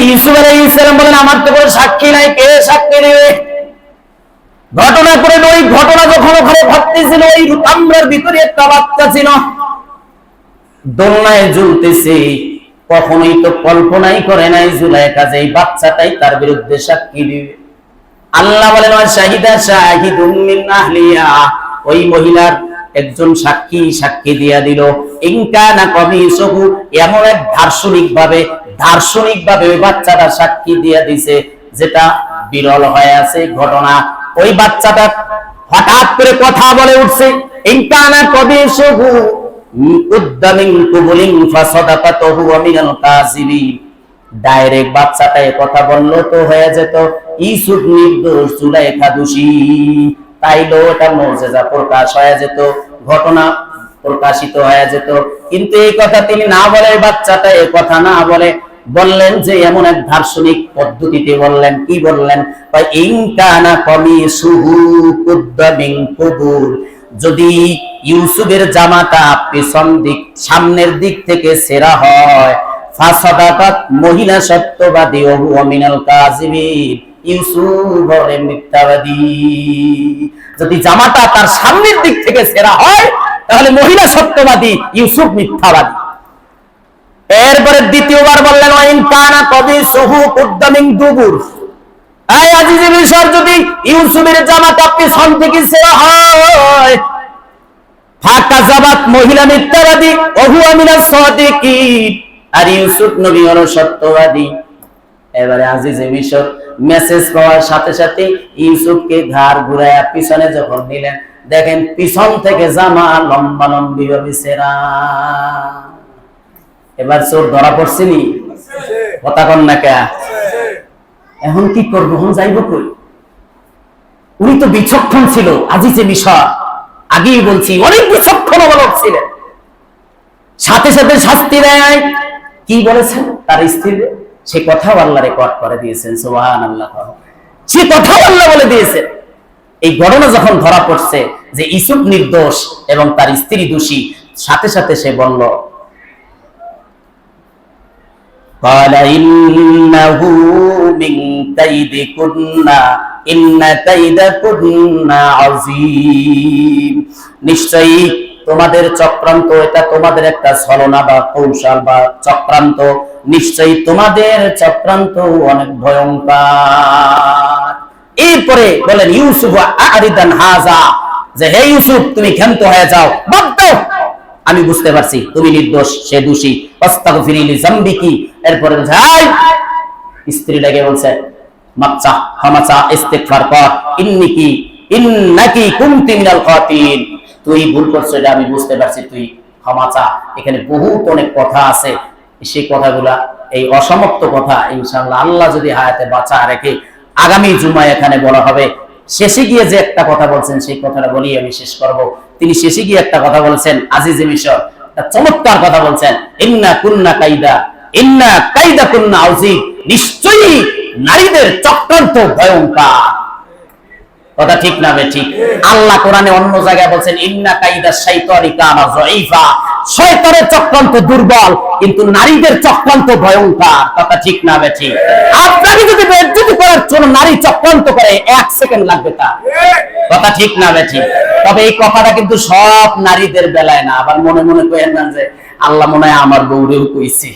ইউসুফ আলাইহিস সালাম বলেন আমার তো কোনো সাক্ষী নাই, কে সাক্ষী দেবে? ঘটনা করে ওই ঘটনা যখন ওখানে ঘটতেছিল, ওই কামরার ভিতরে একটা বাচ্চা ছিল, দোলনায় ঝুলতেছে। কখনোই তো কল্পনাই করে নাই জুলাইখা যে এই বাচ্চাটাই তার বিরুদ্ধে সাক্ষী দিবে। আল্লাহ বলেন শাহিদা শাহিদুম মিন আহলিয়া, ওই মহিলার একজন সাক্ষী দিয়া দিল। ইনকানা কমিসহু, এমন এক দার্শনিক ভাবে ওই বাচ্চাটা সাক্ষী দিয়া দিছে, যেটা বিরল হয়ে আছে ঘটনা। ওই বাচ্চাটা হঠাৎ করে কথা বলে উঠছে, ইনকানা কমিসহু উদ্দামিন কুবুলিন ফাসাদাকাতুহু ওয়া মিনাল কাযিবিন। ডাইরেক্ট বাচ্চাটা এই কথা বললো তো হয়ে যেত ইউসুফ নির্দোষ, জুলাইখা দোষী, তাইলেও এটা মুজিজা প্রকাশ হয়ে যেত, ঘটনা প্রকাশিত হয়ে যেত। কিন্তু এই কথা তিনি না বলে, বাচ্চাটা এই কথা না বলে বললেন যে এমন এক দার্শনিক পদ্ধতিতে বললেন। কি বললেন? ইনকানা কমিসুহু কুদ্দামিন কুবুল, যদি ইউসুফের জামাটা পেছন দিক সামনের দিক থেকে ছেঁড়া হয়, ফাসাদাকাত, মহিলা সত্যবাদী, ও হুয়া মিনাল কাযিবিন, ইউসুফ হলেন মিথ্যাবাদী। যদি জামাটা তার সামনের দিক থেকে ছেঁড়া হয় তাহলে মহিলা সত্যবাদী, ইউসুফ মিথ্যাবাদী। এরপরে দ্বিতীয়বার বললেন ওয়াইন কানা কবিসুহু কুদ্দামিন দুবুর, এই আজিজে মিশর, যদি ইউসুফের জামাটা পেছন থেকে ছেঁড়া হয়, ফাকাযাবাত, মহিলা মিথ্যাবাদী, ও হুয়া মিনাস সাদিকিন, আর ইউসুফ নবী হলো সত্যবাদী। এবারে আজিজে মিশর মেসেজ পাওয়ার সাথে সাথে ইউসুফকে ঘাড় ঘুরায়া পিছনে যখন নিলেন, দেখেন পিছন থেকে জামা লম্বা লম্বি ভাবে ছেঁড়া। এবার চোর ধরা পড়ছিনি? কথা কন না কে? এখন কি করবো? এখন যাইব কই? উনি তো বিচক্ষণ ছিল আজিজে মিশর, আগেই বলছি অনেক বিচক্ষণ বালক ছিলেন। সাথে সাথে শাস্তি দেয়। কি বলেছেন তার স্ত্রী? সে কথাও আল্লাহ রেকর্ড করে দিয়েছেন, সুবহানাল্লাহ। সে কথাও আল্লাহ বলে দিয়েছেন। এই ঘটনা যখন ধরা পড়ছে যে ইউসুফ নির্দোষ এবং তার স্ত্রী দোষী, সাথে সাথে সে বলল ক্বালা ইন্নাহু মিন কাইদিকুন্না ইন্না কাইদাকুন্না আযীম, নিশ্চয়ই তোমাদের চক্রান্ত, এটা তোমাদের একটা ছলনা বা কৌশল বা চক্রান্ত, নিশ্চয়ই তোমাদের চক্রান্ত অনেক ভয়ঙ্কর। এরপরে বলেন ইউসুফ আরিদান হাজা, যে হে ইউসুফ তুমি ক্ষান্ত হয়ে যাও, বাদ দাও, আমি বুঝতে পারছি তুমি নির্দোষ, সে দোষী, আস্তাগফিরি লিযামবিকি। এরপরে স্ত্রী লেগে বলছে মাপচা ক্ষমাচা ইস্তিগফার কর, ইন্নাকি কুনতি মিনাল খাতিন, তুই ভুল করছো, এটা আমি বুঝতে পারছি, তুই ক্ষমা চা। এখানে বহুত অনেক কথা আছে, সেই কথাগুলা, এই অসমাপ্ত কথা ইনশাআল্লাহ আল্লাহ যদি হায়াতে বাঁচা রেখে আগামী জুমায় এখানে বলা হবে। শেষে গিয়ে যে একটা কথা বলছেন সেই কথাটা বলি আমি শেষ করব। তিনি শেষে গিয়ে একটা কথা বলছেন, আজিজে মিশর একটা চমৎকার কথা বলছেন, ইন্না কাইদা কুন্না আযীম, নিশ্চয়ই নারীদের চক্রান্ত ভয়ঙ্কর। কথা ঠিক না ঠিক? আল্লাহ কোরআনে অন্য জায়গায় বলছেন ইন্না কাইদা শাইতানি কানা যায়ীফা, শয়তানের চক্রান্ত দুর্বল, কিন্তু নারীদের চক্রান্ত ভয়ঙ্কর। কথা ঠিক না ঠিক? আপনাকে যদি বেজ্জতি করার জন্য নারী চক্রান্ত করে 1 সেকেন্ড লাগবে তা। কথা ঠিক না ঠিক? তবে এই কথাটা কিন্তু সব নারীদের বেলায় না। আবার মনে মনে করেন না যে আল্লাহ মনে হয় আমার বউরেও কইছে।